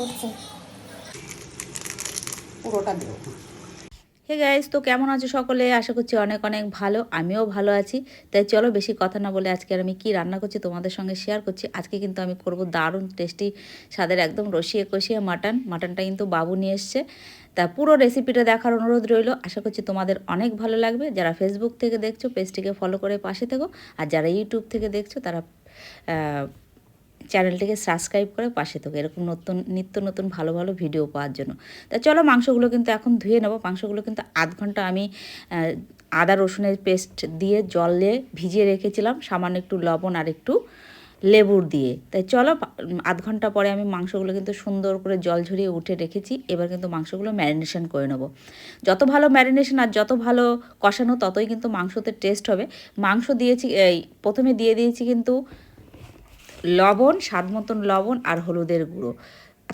করছে, পুরোটা দেবো। হে গাইস, তো কেমন আছো সকলে? আশা করছি অনেক অনেক ভালো। আমিও ভালো আছি। তাই চলো বেশি কথা না বলে আজকে আমি কি রান্না করছি তোমাদের সঙ্গে শেয়ার করছি। আজকে কিন্তু আমি করব দারুণ টেস্টি স্বাদের একদম রসিয়ে কষিয়ে মাটনটা কিন্তু বাবু নিয়ে এসছে। তা পুরো রেসিপিটা দেখার অনুরোধ রইল। আশা করছি তোমাদের অনেক ভালো লাগবে। যারা ফেসবুক থেকে দেখছো পেজটিকে ফলো করে পাশে থেকো, আর যারা ইউটিউব থেকে দেখছো তারা চ্যানেলটিকে সাবস্ক্রাইব করে পাশে থাকো এরকম নিত্য নতুন ভালো ভালো ভিডিও পাওয়ার জন্য। তা চলো মাংসগুলো কিন্তু এখন ধুয়ে নেবো। মাংসগুলো কিন্তু আধ ঘন্টা আমি আদা রসুনের পেস্ট দিয়ে জলে ভিজিয়ে রেখেছিলাম, সামান্য একটু লবণ আর একটু লেবুর দিয়ে। তাই চলো আধ ঘন্টা পরে আমি মাংসগুলো কিন্তু সুন্দর করে জল ঝরিয়ে উঠে রেখেছি। এবার কিন্তু মাংসগুলো ম্যারিনেশন করে নেবো। যত ভালো ম্যারিনেশন আর যত ভালো কষানো ততই কিন্তু মাংসতে টেস্ট হবে। মাংস দিয়েছি, প্রথমে দিয়ে দিয়েছি কিন্তু লবণ, স্বাদ মতন লবণ আর হলুদের গুঁড়ো।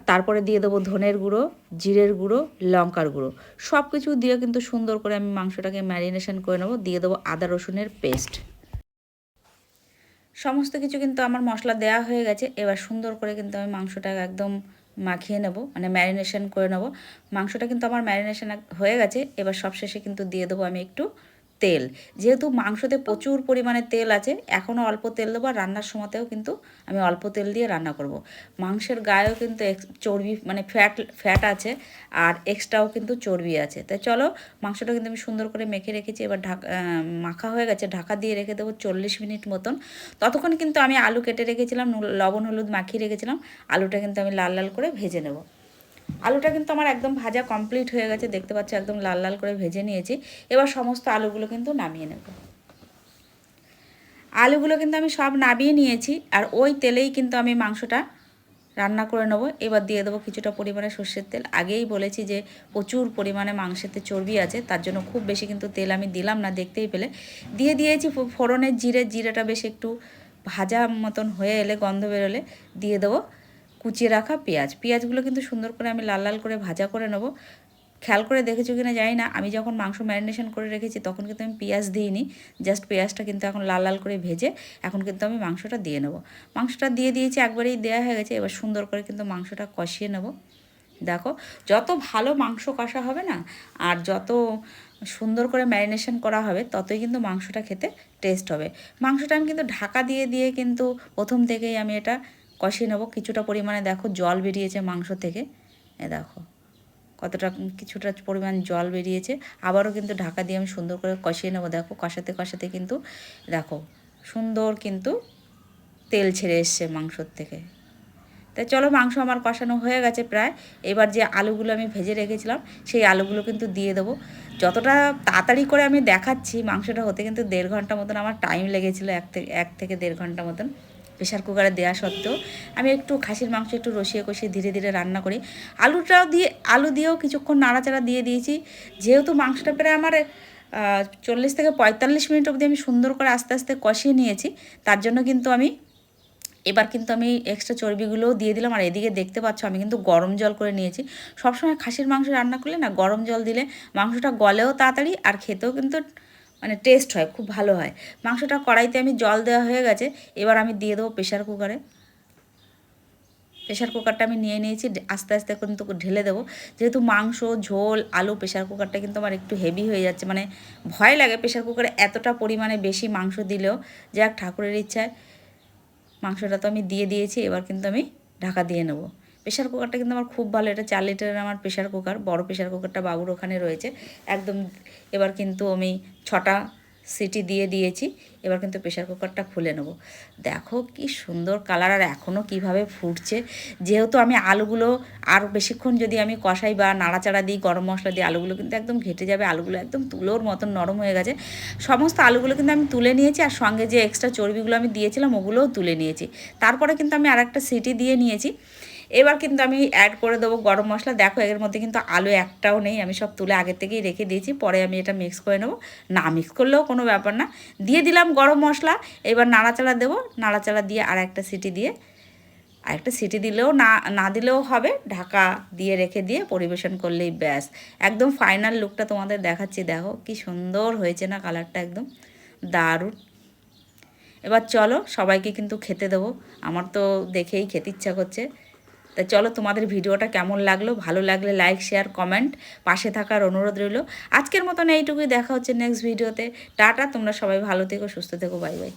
তারপরে দিয়ে দেবো ধনের গুঁড়ো, জিরের গুঁড়ো, লঙ্কার গুঁড়ো। সব কিছু দিয়ে কিন্তু সুন্দর করে আমি মাংসটাকে ম্যারিনেশন করে নেবো। দিয়ে দেবো আদা রসুনের পেস্ট। সমস্ত কিছু কিন্তু আমার মশলা দেওয়া হয়ে গেছে। এবার সুন্দর করে কিন্তু আমি মাংসটা একদম মাখিয়ে নেব, মানে ম্যারিনেশন করে নেব। মাংসটা কিন্তু আমার ম্যারিনেশন হয়ে গেছে। এবার সবশেষে কিন্তু দিয়ে দেবো আমি একটু তেল। যেহেতু মাংসতে প্রচুর পরিমাণে তেল আছে, এখনও অল্প তেল দেবো। আর রান্নার সময়তেও কিন্তু আমি অল্প তেল দিয়ে রান্না করব। মাংসের গায়েও কিন্তু চর্বি, মানে ফ্যাট আছে, আর এক্সট্রাও কিন্তু চর্বি আছে। তাই চলো মাংসটা কিন্তু আমি সুন্দর করে মেখে রেখেছি। এবার মাখা হয়ে গেছে, ঢাকা দিয়ে রেখে দেবো 40 মিনিট মতন। ততক্ষণ কিন্তু আমি আলু কেটে রেখেছিলাম, লবণ হলুদ মাখিয়ে রেখেছিলাম। আলুটা কিন্তু আমি লাল লাল করে ভেজে নেব। আলুটা কিন্তু আমার একদম ভাজা কমপ্লিট হয়ে গেছে, দেখতে পাচ্ছ একদম লাল লাল করে ভেজে নিয়েছি। এবার সমস্ত আলুগুলো কিন্তু নামিয়ে নেব। আলুগুলো কিন্তু আমি সব নামিয়ে নিয়েছি, আর ওই তেলেই কিন্তু আমি মাংসটা রান্না করে নেবো। এবার দিয়ে দেবো কিছুটা পরিমাণে সর্ষের তেল। আগেই বলেছি যে প্রচুর পরিমাণে মাংসেতে চর্বি আছে, তার জন্য খুব বেশি কিন্তু তেল আমি দিলাম না, দেখতেই পেলে। দিয়ে দিয়েছি ফোড়নের জিরেটা বেশ একটু ভাজা মতন হয়ে এলে, গন্ধ বেরোলে দিয়ে দেবো কুচিয়ে রাখা পেঁয়াজগুলো কিন্তু সুন্দর করে আমি লাল লাল করে ভাজা করে নেবো। খেয়াল করে দেখেছো কিনা জানি না, আমি যখন মাংস ম্যারিনেশন করে রেখেছি তখন কিন্তু আমি পেঁয়াজ দিইনি। জাস্ট পেঁয়াজটা কিন্তু এখন লাল লাল করে ভেজে এখন কিন্তু আমি মাংসটা দিয়ে নেব। মাংসটা দিয়ে দিয়েছি, একবারেই দেওয়া হয়ে গেছে। এবার সুন্দর করে কিন্তু মাংসটা কষিয়ে নেব। দেখো, যত ভালো মাংস কষা হবে না, আর যত সুন্দর করে ম্যারিনেশন করা হবে, ততই কিন্তু মাংসটা খেতে টেস্ট হবে। মাংসটা আমি কিন্তু ঢাকা দিয়ে দিয়ে কিন্তু প্রথম থেকেই আমি এটা কষিয়ে নেব। কিছুটা পরিমাণে দেখো জল বেরিয়েছে মাংস থেকে, দেখো কতটা কিছুটা পরিমাণ জল বেরিয়েছে। আবারও কিন্তু ঢাকা দিয়ে আমি সুন্দর করে কষিয়ে নেবো। দেখো কষাতে কষাতে কিন্তু দেখো সুন্দর কিন্তু তেল ছেড়ে এসছে মাংসর থেকে। তাই চলো, মাংস আমার কষানো হয়ে গেছে প্রায়। এবার যে আলুগুলো আমি ভেজে রেখেছিলাম সেই আলুগুলো কিন্তু দিয়ে দেবো। যতটা তাড়াতাড়ি করে আমি দেখাচ্ছি, মাংসটা হতে কিন্তু 1.5 ঘন্টা মতন আমার টাইম লেগেছিলো, এক থেকে 1.5 ঘন্টা মতন। প্রেশার কুকারে দেওয়া সত্ত্বেও আমি একটু খাসির মাংস একটু রসিয়ে কষিয়ে ধীরে ধীরে রান্না করি। আলু দিয়েও কিছুক্ষণ নাড়াচাড়া দিয়ে দিয়েছি। যেহেতু মাংসটা প্রায় আমার 40 থেকে 45 মিনিট অবধি আমি সুন্দর করে আস্তে আস্তে কষিয়ে নিয়েছি, তার জন্য কিন্তু এবার কিন্তু আমি এক্সট্রা চর্বিগুলোও দিয়ে দিলাম। আর এদিকে দেখতে পাচ্ছ আমি কিন্তু গরম জল করে নিয়েছি। সবসময় খাসির মাংস রান্না করলে না, গরম জল দিলে মাংসটা গলেও তাড়াতাড়ি, আর খেতেও কিন্তু মানে টেস্ট হয়, খুব ভালো হয়। মাংসটা কড়াইতে আমি জল দেওয়া হয়ে গেছে। এবার আমি দিয়ে দেবো প্রেশার কুকারটা আমি নিয়ে নিয়েছি। আস্তে আস্তে কিন্তু ঢেলে দেবো। যেহেতু মাংস ঝোল আলু, প্রেশার কুকারটা কিন্তু আমার একটু হেভি হয়ে যাচ্ছে, মানে ভয় লাগে প্রেশার কুকারে এতটা পরিমাণে বেশি মাংস দিলেও। যাক, ঠাকুরের ইচ্ছায় মাংসটা তো আমি দিয়ে দিয়েছি। এবার কিন্তু আমি ঢাকা দিয়ে নেব। প্রেশার কুকারটা কিন্তু আমার খুব ভালো, এটা 4 লিটারের আমার প্রেশার কুকার। বড় প্রেশার কুকারটা বাবুর ওখানে রয়েছে একদম। এবার কিন্তু আমি 6টা সিটি দিয়ে দিয়েছি। এবার কিন্তু প্রেশার কুকারটা খুলে নেব। দেখো কি সুন্দর কালার, আর এখনও কিভাবে ফুটছে। যেহেতু আমি আলুগুলো আর বেশিক্ষণ যদি আমি কষাই বা নাড়াচাড়া দিই, গরম মশলা দিই, আলুগুলো কিন্তু একদম ঘেটে যাবে। আলুগুলো একদম তুলোর মতন নরম হয়ে গেছে। সমস্ত আলুগুলো কিন্তু আমি তুলে নিয়েছি, আর সঙ্গে যে এক্সট্রা চর্বিগুলো আমি দিয়েছিলাম ওগুলোও তুলে নিয়েছি। তারপরে কিন্তু আমি আরেকটা সিটি দিয়ে নিয়েছি। এবার কিন্তু আমি অ্যাড করে দেবো গরম মশলা। দেখো এর মধ্যে কিন্তু আলু একটাও নেই, আমি সব তুলে আগের থেকেই রেখে দিয়েছি। পরে আমি এটা মিক্স করে নেবো, না মিক্স করলেও কোনো ব্যাপার না। দিয়ে দিলাম গরম মশলা। এবার নাড়াচাড়া দেবো। নাড়াচাড়া দিয়ে আরেকটা সিটি দিয়ে, আরেকটা সিটি দিলেও না দিলেও হবে, ঢাকা দিয়ে রেখে দিয়ে পরিবেশন করলেই ব্যাস। একদম ফাইনাল লুকটা তোমাদের দেখাচ্ছি। দেখো কি সুন্দর হয়েছে না, কালারটা একদম দারুণ। এবার চলো সবাইকে কিন্তু খেতে দেবো। আমার তো দেখেই খেতে ইচ্ছা করছে। তা চলো, তোমাদের ভিডিওটা কেমন লাগলো, ভালো লাগলে লাইক শেয়ার কমেন্ট, পাশে থাকার অনুরোধ রইল। আজকের মতন এইটুকুই, দেখা হচ্ছে নেক্সট ভিডিওতে। টাটা, তোমরা সবাই ভালো থেকো, সুস্থ থেকো, বাই বাই।